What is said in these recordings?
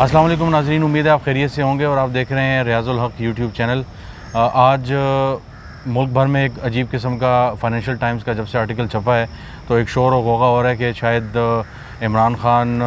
السلام علیکم ناظرین، امید ہے آپ خیریت سے ہوں گے اور آپ دیکھ رہے ہیں ریاض الحق یوٹیوب چینل۔ آج ملک بھر میں ایک عجیب قسم کا فائنینشیل ٹائمز کا جب سے آرٹیکل چھپا ہے تو ایک شور و غوغا ہو رہا ہے کہ شاید عمران خان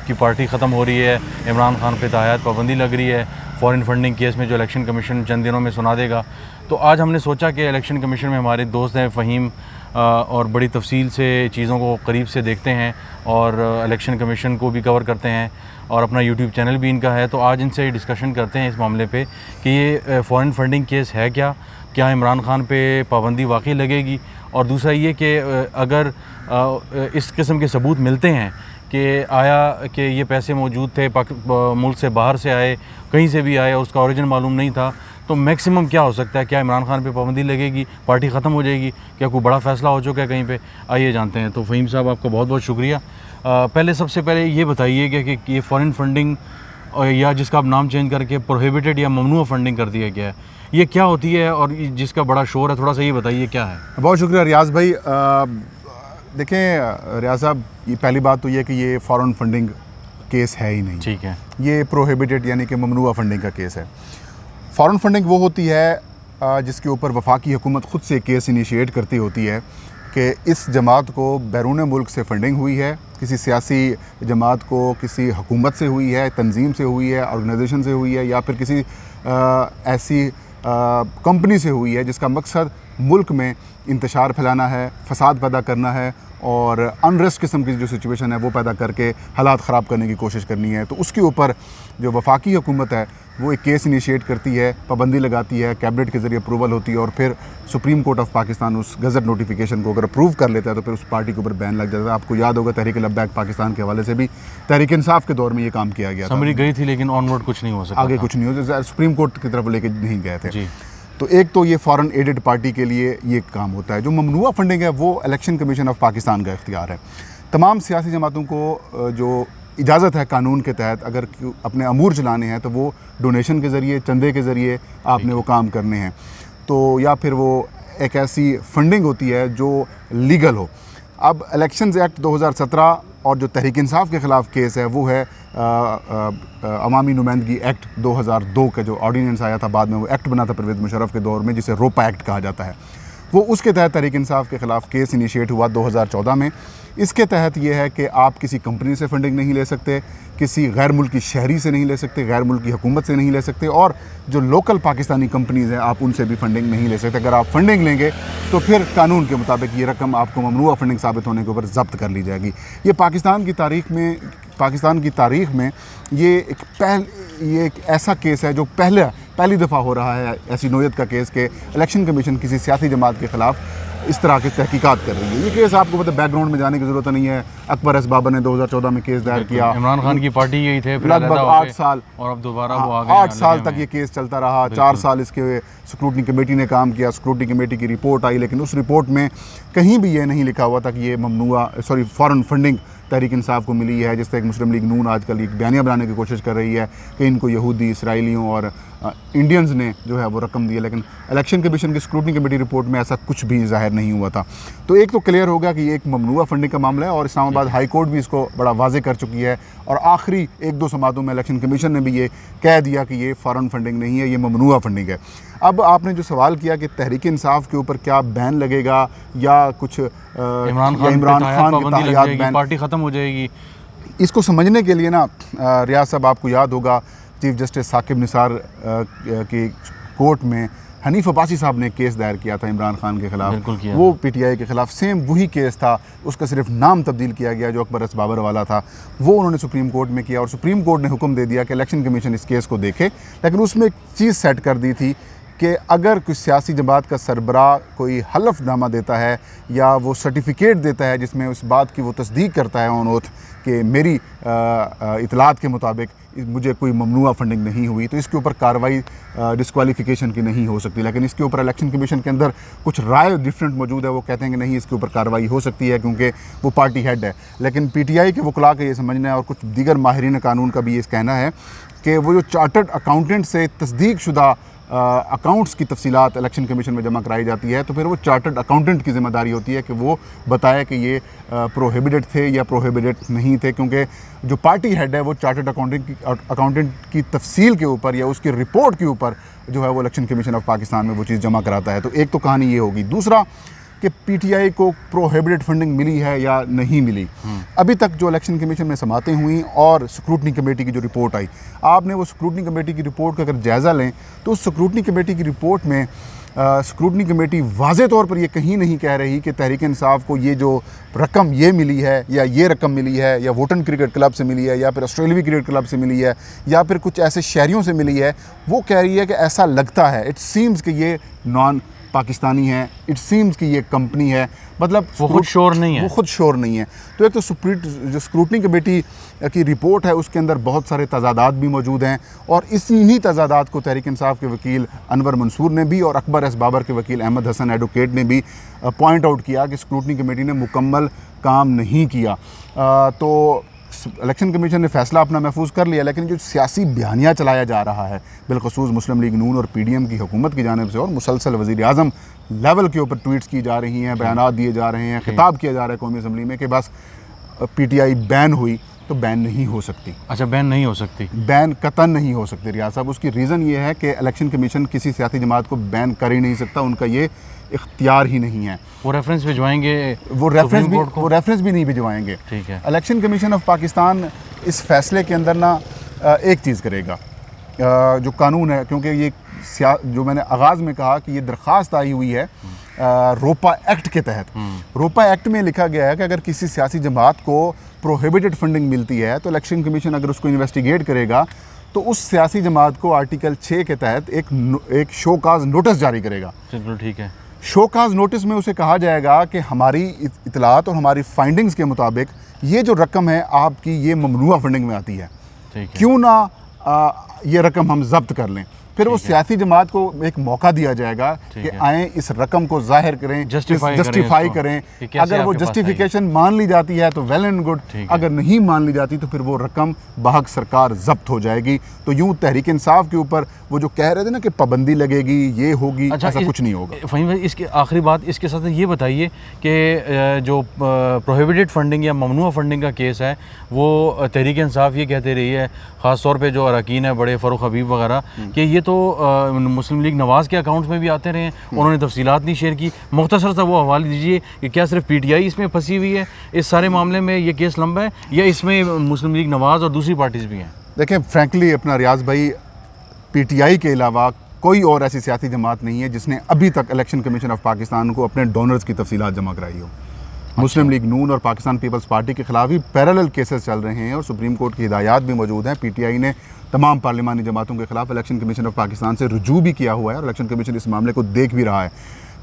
کی پارٹی ختم ہو رہی ہے، عمران خان پہ تاحیات پابندی لگ رہی ہے فورن فنڈنگ کیس میں جو الیکشن کمیشن چند دنوں میں سنا دے گا۔ تو آج ہم نے سوچا کہ الیکشن کمیشن میں ہمارے دوست ہیں فہیم اور بڑی تفصیل سے چیزوں کو قریب سے دیکھتے ہیں اور الیکشن کمیشن کو بھی کور کرتے ہیں اور اپنا یوٹیوب چینل بھی ان کا ہے، تو آج ان سے ڈسکشن کرتے ہیں اس معاملے پہ کہ یہ فورن فنڈنگ کیس ہے کیا عمران خان پہ پابندی واقعی لگے گی، اور دوسرا یہ کہ اگر اس قسم کے ثبوت ملتے ہیں کہ آیا کہ یہ پیسے موجود تھے ملک سے باہر سے آئے، کہیں سے بھی آئے، اس کا اوریجن معلوم نہیں تھا، تو میکسیمم کیا ہو سکتا ہے؟ کیا عمران خان پہ پابندی لگے گی، پارٹی ختم ہو جائے گی، کیا کوئی بڑا فیصلہ ہو چکا ہے کہیں پہ؟ آئیے جانتے ہیں۔ تو فہیم صاحب آپ کا بہت بہت شکریہ۔ سب سے پہلے یہ بتائیے کہ یہ فورن فنڈنگ یا جس کا آپ نام چینج کر کے پروہیبٹڈ یا ممنوع فنڈنگ کر دیا گیا ہے، یہ کیا ہوتی ہے اور جس کا بڑا شور ہے، تھوڑا سا یہ بتائیے کیا ہے؟ بہت شکریہ ریاض بھائی۔ دیکھیں ریاض صاحب، یہ پہلی بات تو یہ کہ یہ فورن فنڈنگ کیس ہے ہی نہیں، ٹھیک ہے، یہ پروہیبٹڈ یعنی کہ ممنوع فنڈنگ کا کیس ہے۔ فورن فنڈنگ وہ ہوتی ہے جس کے اوپر وفاقی حکومت خود سے کیس انیشیٹ کرتی ہوتی ہے کہ اس جماعت کو بیرون ملک سے فنڈنگ ہوئی ہے، کسی سیاسی جماعت کو کسی حکومت سے ہوئی ہے، تنظیم سے ہوئی ہے، آرگنائزیشن سے ہوئی ہے، یا پھر کسی ایسی کمپنی سے ہوئی ہے جس کا مقصد ملک میں انتشار پھیلانا ہے، فساد پیدا کرنا ہے اور انریسٹ قسم کی جو سچویشن ہے وہ پیدا کر کے حالات خراب کرنے کی کوشش کرنی ہے۔ تو اس کے اوپر جو وفاقی حکومت ہے وہ ایک کیس انیشیٹ کرتی ہے، پابندی لگاتی ہے، کیبنٹ کے ذریعے اپروول ہوتی ہے، اور پھر سپریم کورٹ آف پاکستان اس گزٹ نوٹیفیکیشن کو اگر اپروو کر لیتا ہے تو پھر اس پارٹی کے اوپر بین لگ جاتا ہے۔ آپ کو یاد ہوگا تحریک لبیک پاکستان کے حوالے سے بھی تحریک انصاف کے دور میں یہ کام کیا گیا تھا، سمری گئی تھی لیکن آن ورڈ کچھ نہیں ہو سکا، آگے کچھ نہیں ہو، سپریم کورٹ کی طرف لے کے نہیں گئے تھے۔ جی، تو ایک تو یہ فارن ایڈڈ پارٹی کے لیے یہ کام ہوتا ہے۔ جو ممنوع فنڈنگ ہے وہ الیکشن کمیشن آف پاکستان کا اختیار ہے۔ تمام سیاسی جماعتوں کو جو اجازت ہے قانون کے تحت اگر اپنے امور چلانے ہیں تو وہ ڈونیشن کے ذریعے، چندے کے ذریعے آپ نے وہ کام کرنے ہیں، تو یا پھر وہ ایک ایسی فنڈنگ ہوتی ہے جو لیگل ہو۔ اب الیکشنز ایکٹ 2017 اور جو تحریک انصاف کے خلاف کیس ہے وہ ہے عوامی نمائندگی ایکٹ 2002 کا جو آرڈیننس آیا تھا، بعد میں وہ ایکٹ بنا تھا پرویز مشرف کے دور میں، جسے روپا ایکٹ کہا جاتا ہے، وہ اس کے تحت تحریک انصاف کے خلاف کیس انیشیٹ ہوا 2014 میں۔ اس کے تحت یہ ہے کہ آپ کسی کمپنی سے فنڈنگ نہیں لے سکتے، کسی غیر ملکی شہری سے نہیں لے سکتے، غیر ملکی حکومت سے نہیں لے سکتے، اور جو لوکل پاکستانی کمپنیز ہیں آپ ان سے بھی فنڈنگ نہیں لے سکتے۔ اگر آپ فنڈنگ لیں گے تو پھر قانون کے مطابق یہ رقم آپ کو ممنوع فنڈنگ ثابت ہونے کے اوپر ضبط کر لی جائے گی۔ یہ پاکستان کی تاریخ میں یہ ایک ایسا کیس ہے جو پہلی دفعہ ہو رہا ہے ایسی نوعیت کا کیس کہ الیکشن کمیشن کسی سیاسی جماعت کے خلاف اس طرح کی تحقیقات کر رہی ہے۔ یہ کیس آپ کو پتہ بیک گراؤنڈ میں جانے کی ضرورت نہیں ہے۔ اکبر ایس بابر نے 2014 میں کیس دائر کیا، عمران خان کی پارٹی یہی تھے، لگ بھگ 8 سال، اور اب دوبارہ وہ آ گئے، 8 سال تک یہ کیس چلتا رہا۔ 4 سال اس کے سکروٹنی کمیٹی نے کام کیا، سکروٹنی کمیٹی کی رپورٹ آئی، لیکن اس رپورٹ میں کہیں بھی یہ نہیں لکھا ہوا تھا کہ یہ فارن فنڈنگ تحریک انصاف کو ملی ہے، جس طرح مسلم لیگ نون آج کل ایک بیانیہ بنانے کی کوشش کر رہی ہے کہ ان کو یہودی، اسرائیلیوں اور انڈینز نے جو ہے وہ رقم دی ہے، لیکن الیکشن کمیشن کی سکروٹنی کمیٹی رپورٹ میں ایسا کچھ بھی ظاہر نہیں ہوا تھا۔ تو ایک تو کلیئر ہو گیا کہ یہ ایک ممنوع فنڈنگ کا معاملہ ہے، اور اسلام آباد ہائی کورٹ بھی اس کو بڑا واضح کر چکی ہے، اور آخری 1-2 سماعتوں میں الیکشن کمیشن نے بھی یہ کہہ دیا کہ یہ فارن فنڈنگ نہیں ہے، یہ ممنوع فنڈنگ ہے۔ اب آپ نے جو سوال کیا کہ تحریک انصاف کے اوپر کیا بین لگے گا یا کچھ عمران خان کی تاحیات بین، پارٹی ختم ہو جائے گی، اس کو سمجھنے کے لیے نا ریاض صاحب آپ کو یاد ہوگا چیف جسٹس ثاقب نثار کی کورٹ میں حنیف عباسی صاحب نے کیس دائر کیا تھا عمران خان کے خلاف، وہ پی ٹی آئی کے خلاف، سیم وہی کیس تھا، اس کا صرف نام تبدیل کیا گیا جو اکبر ایس بابر والا تھا، وہ انہوں نے سپریم کورٹ میں کیا، اور سپریم کورٹ نے حکم دے دیا کہ الیکشن کمیشن اس کیس کو دیکھے، لیکن اس میں ایک چیز سیٹ کر دی تھی کہ اگر کوئی سیاسی جماعت کا سربراہ کوئی حلف نامہ دیتا ہے یا وہ سرٹیفکیٹ دیتا ہے جس میں اس بات کی وہ تصدیق کرتا ہے آن اوتھ کہ میری اطلاعات کے مطابق مجھے کوئی ممنوع فنڈنگ نہیں ہوئی، تو اس کے اوپر کارروائی ڈسکوالیفیکیشن کی نہیں ہو سکتی، لیکن اس کے اوپر الیکشن کمیشن کے اندر کچھ رائے ڈفرینٹ موجود ہے، وہ کہتے ہیں کہ نہیں اس کے اوپر کارروائی ہو سکتی ہے کیونکہ وہ پارٹی ہیڈ ہے، لیکن پی ٹی آئی کے وکلاء کا یہ سمجھنا ہے اور کچھ دیگر ماہرین قانون کا بھی یہ کہنا ہے کہ وہ جو چارٹرڈ اکاؤنٹنٹ سے تصدیق شدہ اکاؤنٹس کی تفصیلات الیکشن کمیشن میں جمع کرائی جاتی ہے تو پھر وہ چارٹرڈ اکاؤنٹنٹ کی ذمہ داری ہوتی ہے کہ وہ بتائے کہ یہ پروہیبٹڈ تھے یا پروہیبٹڈ نہیں تھے، کیونکہ جو پارٹی ہیڈ ہے وہ چارٹرڈ اکاؤنٹنٹ کی تفصیل کے اوپر یا اس کی رپورٹ کے اوپر جو ہے وہ الیکشن کمیشن آف پاکستان میں وہ چیز جمع کراتا ہے۔ تو ایک تو کہانی یہ ہوگی۔ دوسرا کہ پی ٹی آئی کو پروہیبٹڈ فنڈنگ ملی ہے یا نہیں ملی، ابھی تک جو الیکشن کمیشن میں سماعتیں ہوئیں اور سکروٹنی کمیٹی کی جو رپورٹ آئی، آپ نے وہ سکروٹنی کمیٹی کی رپورٹ کا اگر جائزہ لیں تو اس سکروٹنی کمیٹی کی رپورٹ میں سکروٹنی کمیٹی واضح طور پر یہ کہیں نہیں کہہ رہی کہ تحریک انصاف کو یہ جو رقم یہ ملی ہے یا یہ رقم ملی ہے یا ووٹن کرکٹ کلب سے ملی ہے یا پھر آسٹریلوی کرکٹ کلب سے ملی ہے یا پھر کچھ ایسے شہریوں سے ملی ہے۔ وہ کہہ رہی ہے کہ ایسا لگتا ہے، اٹ سیمز کہ یہ نان پاکستانی ہے، اٹ سیمز کہ یہ کمپنی ہے، مطلب وہ خود شور نہیں ہے، وہ خود شور نہیں ہے۔ تو ایک تو جو سکروٹنی کمیٹی کی رپورٹ ہے اس کے اندر بہت سارے تضادات بھی موجود ہیں، اور انہی تضادات کو تحریک انصاف کے وکیل انور منصور نے بھی اور اکبر ایس بابر کے وکیل احمد حسن ایڈوکیٹ نے بھی پوائنٹ آؤٹ کیا کہ سکروٹنی کمیٹی نے مکمل کام نہیں کیا۔ تو الیکشن کمیشن نے فیصلہ اپنا محفوظ کر لیا، لیکن جو سیاسی بیانیہ چلایا جا رہا ہے بالخصوص مسلم لیگ نون اور پی ڈی ایم کی حکومت کی جانب سے، اور مسلسل وزیر اعظم لیول کے اوپر ٹویٹس کی جا رہی ہیں، بیانات دیے جا رہے ہیں، خطاب کیا جا رہا ہے قومی اسمبلی میں کہ بس پی ٹی آئی بین ہوئی تو بین نہیں ہو سکتی۔ اچھا، بین نہیں ہو سکتی، بین قطعاً نہیں ہو سکتی ریاض صاحب۔ اس کی ریزن یہ ہے کہ الیکشن کمیشن کسی سیاسی جماعت کو بین کر ہی نہیں سکتا، ان کا یہ اختیار ہی نہیں ہے۔ وہ ریفرنس بھجوائیں گے، وہ ریفرنس بھی نہیں بھجوائیں گے۔ ٹھیک ہے، الیکشن کمیشن آف پاکستان اس فیصلے کے اندر نا ایک چیز کرے گا، جو قانون ہے، کیونکہ یہ جو میں نے آغاز میں کہا کہ یہ درخواست آئی ہوئی ہے روپا ایکٹ کے تحت۔ روپا ایکٹ میں لکھا گیا ہے کہ اگر کسی سیاسی جماعت کو پروہیبٹڈ فنڈنگ ملتی ہے تو الیکشن کمیشن اگر اس کو انویسٹیگیٹ کرے گا تو اس سیاسی جماعت کو آرٹیکل 6 کے تحت ایک شو کاز نوٹس جاری کرے گا۔ بالکل ٹھیک ہے۔ شو کاز نوٹس میں اسے کہا جائے گا کہ ہماری اطلاعات اور ہماری فائنڈنگز کے مطابق یہ جو رقم ہے آپ کی یہ ممنوعہ فنڈنگ میں آتی ہے، کیوں نہ یہ رقم ہم ضبط کر لیں۔ پھر وہ سیاسی جماعت کو ایک موقع دیا جائے گا کہ آئیں اس رقم کو ظاہر کریں، جسٹیفائی کریں۔ اگر وہ جسٹیفیکیشن مان لی جاتی ہے تو ویل اینڈ گڈ، اگر نہیں مان لی جاتی تو پھر وہ رقم بحق سرکار ضبط ہو جائے گی۔ تو یوں تحریک انصاف کے اوپر وہ جو کہہ رہے تھے نا کہ پابندی لگے گی، یہ ہوگی، ایسا کچھ نہیں ہوگا۔ فہیم بھائی، اس کی آخری بات اس کے ساتھ یہ بتائیے کہ جو پروہیبٹڈ فنڈنگ یا ممنوع فنڈنگ کا کیس ہے وہ تحریک انصاف یہ کہتے رہی ہے، خاص طور پہ جو اراکین ہیں بڑے فاروق حبیب وغیرہ، کہ یہ تو مسلم لیگ نواز کے اکاؤنٹس میں بھی آتے رہے ہیں، انہوں نے تفصیلات نہیں شیئر کی۔ مختصر سا وہ حوالہ دیجیے کہ کیا صرف پی ٹی آئی اس میں پھنسی ہوئی ہے اس سارے معاملے میں، یہ کیس لمبا ہے، یا اس میں مسلم لیگ نواز اور دوسری پارٹیز بھی ہیں؟ دیکھیں فرینکلی اپنا ریاض بھائی، پی ٹی آئی کے علاوہ کوئی اور ایسی سیاسی جماعت نہیں ہے جس نے ابھی تک الیکشن کمیشن آف پاکستان کو اپنے ڈونرز کی تفصیلات جمع کرائی ہو۔ مسلم لیگ نون اور پاکستان پیپلز پارٹی کے خلاف بھی پیرالل کیسز چل رہے ہیں اور سپریم کورٹ کی ہدایات بھی موجود ہیں۔ پی ٹی آئی نے تمام پارلیمانی جماعتوں کے خلاف الیکشن کمیشن آف پاکستان سے رجوع بھی کیا ہوا ہے اور الیکشن کمیشن اس معاملے کو دیکھ بھی رہا ہے۔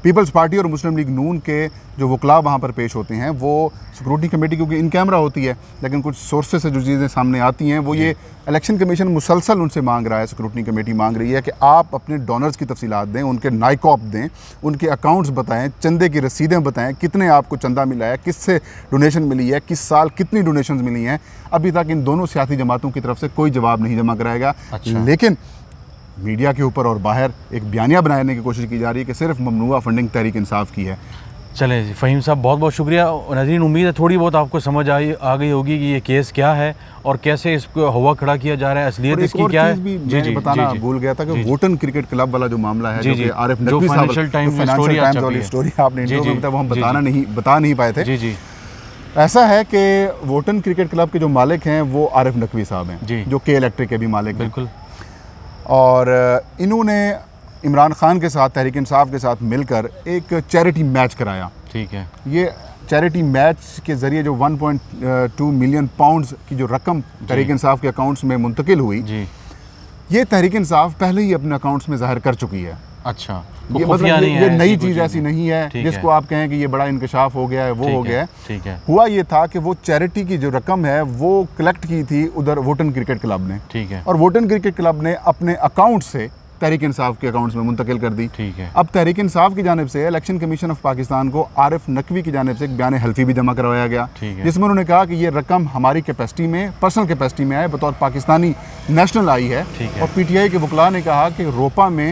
پیپلز پارٹی اور مسلم لیگ نون کے جو وکلاء وہاں پر پیش ہوتے ہیں وہ سیکورٹی کمیٹی کیونکہ ان کیمرہ ہوتی ہے، لیکن کچھ سورسز سے جو چیزیں سامنے آتی ہیں وہ یہ الیکشن کمیشن مسلسل ان سے مانگ رہا ہے، سیکورٹی کمیٹی مانگ رہی ہے کہ آپ اپنے ڈونرز کی تفصیلات دیں، ان کے نائکاپ دیں، ان کے اکاؤنٹس بتائیں، چندے کی رسیدیں بتائیں، کتنے آپ کو چندہ ملا ہے، کس سے ڈونیشن ملی ہے، کس سال کتنی ڈونیشنز ملی ہیں۔ ابھی تک ان دونوں سیاسی جماعتوں کی طرف سے کوئی جواب نہیں جمع کرایا گیا، لیکن میڈیا کے اوپر اور باہر ایک بیانیہ بنانے کی کوشش کی جا رہی ہے کہ صرف ممنوعہ فنڈنگ تحریک انصاف کی ہے۔ چلیں جی فہیم صاحب، بہت بہت شکریہ۔ ناظرین، امید ہے تھوڑی بہت آپ کو سمجھ آ گئی ہوگی کہ یہ کیس کیا ہے اور کیسے اس کو ہوا کھڑا کیا جا رہا ہے، اصلیت اس کی کیا ہے۔ میں بتانا بھول گیا تھا کہ ووٹن کرکٹ کلب والا جو معاملہ ہے، جو کہ عارف نقوی صاحب فائنینشیل ٹائمز والی اسٹوری آپ نے انٹرویو میں بتایا، وہ ہم بتا نہیں پائے تھے۔ ایسا ہے کہ ووٹن کرکٹ کلب کے جو مالک ہیں وہ عارف نقوی صاحب ہیں، جو کے الیکٹرک کے بھی مالک ہیں، اور انہوں نے عمران خان کے ساتھ، تحریک انصاف کے ساتھ مل کر ایک چیریٹی میچ کرایا۔ ٹھیک ہے، یہ چیریٹی میچ کے ذریعے جو 1.2 ملین پاؤنڈز کی جو رقم تحریک انصاف کے اکاؤنٹس میں منتقل ہوئی، یہ تحریک انصاف پہلے ہی اپنے اکاؤنٹس میں ظاہر کر چکی ہے۔ اچھا، یہ مطلب یہ نئی چیز ایسی نہیں ہے جس کو آپ کہیں کہ یہ بڑا انکشاف ہو گیا ہے، وہ ہو گیا ہے۔ ہوا یہ تھا کہ وہ چیریٹی کی جو رقم ہے وہ کلیکٹ کی تھی ادھر ووٹن کرکٹ کلب نے، اور ووٹن کرکٹ کلب نے اپنے اکاؤنٹ سے تحریک انصاف کے اکاؤنٹس میں منتقل کر دی۔ اب تحریک انصاف کی جانب سے الیکشن کمیشن آف پاکستان کو عارف نقوی کی جانب سے ایک بیان حلفی بھی جمع کروایا گیا، جس میں انہوں نے کہا کہ یہ رقم ہماری کیپیسٹی میں، پرسنل کیپیسٹی میں آئے، بطور پاکستانی نیشنل آئی ہے، اور پی ٹی آئی کے وکلاء نے کہا کہ روپا میں